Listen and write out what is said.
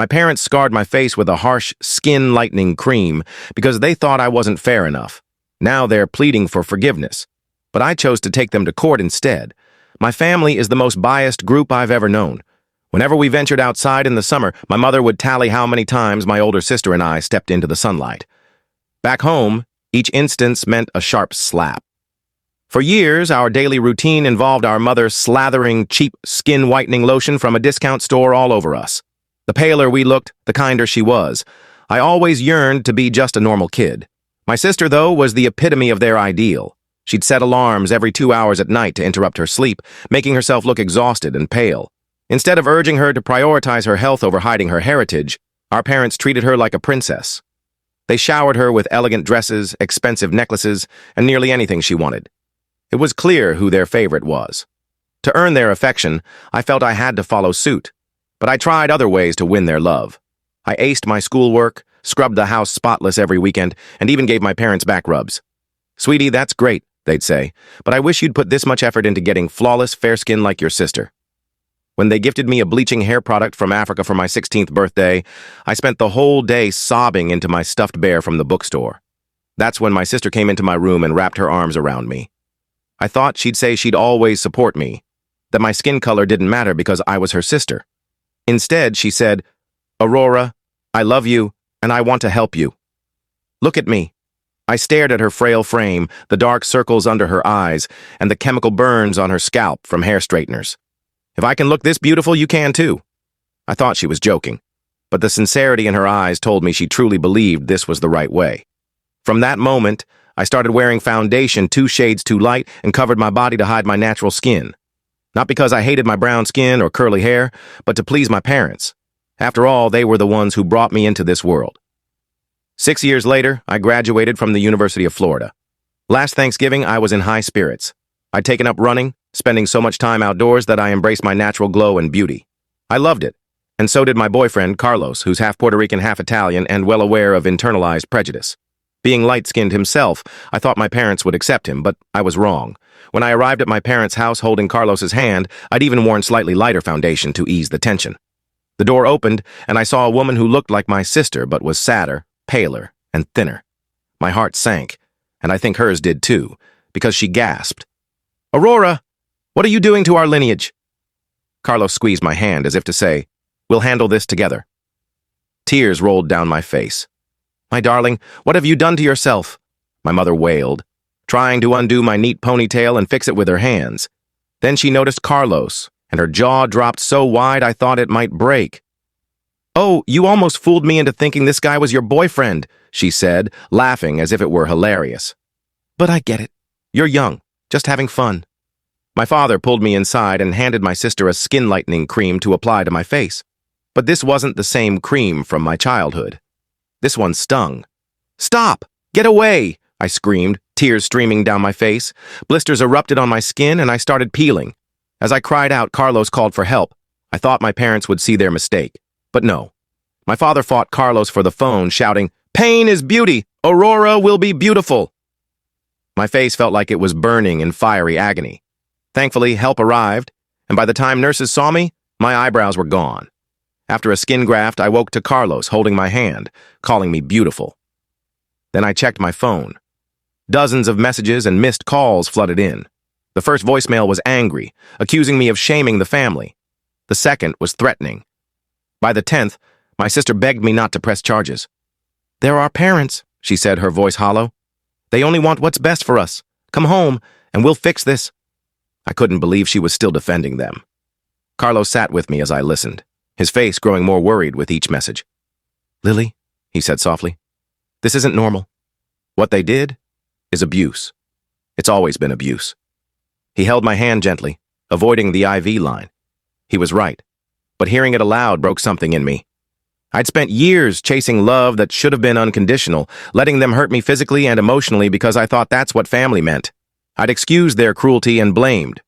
My parents scarred my face with a harsh, skin-lightening cream because they thought I wasn't fair enough. Now they're pleading for forgiveness. But I chose to take them to court instead. My family is the most biased group I've ever known. Whenever we ventured outside in the summer, my mother would tally how many times my older sister and I stepped into the sunlight. Back home, each instance meant a sharp slap. For years, our daily routine involved our mother slathering cheap skin-whitening lotion from a discount store all over us. The paler we looked, the kinder she was. I always yearned to be just a normal kid. My sister, though, was the epitome of their ideal. She'd set alarms every 2 hours at night to interrupt her sleep, making herself look exhausted and pale. Instead of urging her to prioritize her health over hiding her heritage, our parents treated her like a princess. They showered her with elegant dresses, expensive necklaces, and nearly anything she wanted. It was clear who their favorite was. To earn their affection, I felt I had to follow suit, but I tried other ways to win their love. I aced my schoolwork, scrubbed the house spotless every weekend, and even gave my parents back rubs. "Sweetie, that's great," they'd say, "but I wish you'd put this much effort into getting flawless, fair skin like your sister." When they gifted me a bleaching hair product from Africa for my 16th birthday, I spent the whole day sobbing into my stuffed bear from the bookstore. That's when my sister came into my room and wrapped her arms around me. I thought she'd say she'd always support me, that my skin color didn't matter because I was her sister. Instead, she said, "Aurora, I love you, and I want to help you. Look at me." I stared at her frail frame, the dark circles under her eyes, and the chemical burns on her scalp from hair straighteners. "If I can look this beautiful, you can too." I thought she was joking, but the sincerity in her eyes told me she truly believed this was the right way. From that moment, I started wearing foundation 2 shades too light and covered my body to hide my natural skin. Not because I hated my brown skin or curly hair, but to please my parents. After all, they were the ones who brought me into this world. 6 years later, I graduated from the University of Florida. Last Thanksgiving, I was in high spirits. I'd taken up running, spending so much time outdoors that I embraced my natural glow and beauty. I loved it, and so did my boyfriend, Carlos, who's half Puerto Rican, half Italian, and well aware of internalized prejudice. Being light-skinned himself, I thought my parents would accept him, but I was wrong. When I arrived at my parents' house holding Carlos's hand, I'd even worn slightly lighter foundation to ease the tension. The door opened, and I saw a woman who looked like my sister but was sadder, paler, and thinner. My heart sank, and I think hers did too, because she gasped, "Aurora, what are you doing to our lineage?" Carlos squeezed my hand as if to say, "We'll handle this together." Tears rolled down my face. "My darling, what have you done to yourself?" my mother wailed, trying to undo my neat ponytail and fix it with her hands. Then she noticed Carlos, and her jaw dropped so wide I thought it might break. "Oh, you almost fooled me into thinking this guy was your boyfriend," she said, laughing as if it were hilarious. "But I get it. You're young, just having fun." My father pulled me inside and handed my sister a skin-lightening cream to apply to my face. But this wasn't the same cream from my childhood. This one stung. "Stop! Get away!" I screamed, tears streaming down my face. Blisters erupted on my skin and I started peeling. As I cried out, Carlos called for help. I thought my parents would see their mistake. But no. My father fought Carlos for the phone, shouting, "Pain is beauty! Aurora will be beautiful!" My face felt like it was burning in fiery agony. Thankfully, help arrived, and by the time nurses saw me, my eyebrows were gone. After a skin graft, I woke to Carlos holding my hand, calling me beautiful. Then I checked my phone. Dozens of messages and missed calls flooded in. The first voicemail was angry, accusing me of shaming the family. The second was threatening. By the 10th, my sister begged me not to press charges. "They're our parents," she said, her voice hollow. "They only want what's best for us. Come home, and we'll fix this." I couldn't believe she was still defending them. Carlos sat with me as I listened, his face growing more worried with each message. "Lily," he said softly, "this isn't normal. What they did is abuse. It's always been abuse." He held my hand gently, avoiding the IV line. He was right, but hearing it aloud broke something in me. I'd spent years chasing love that should have been unconditional, letting them hurt me physically and emotionally because I thought that's what family meant. I'd excused their cruelty and blamed,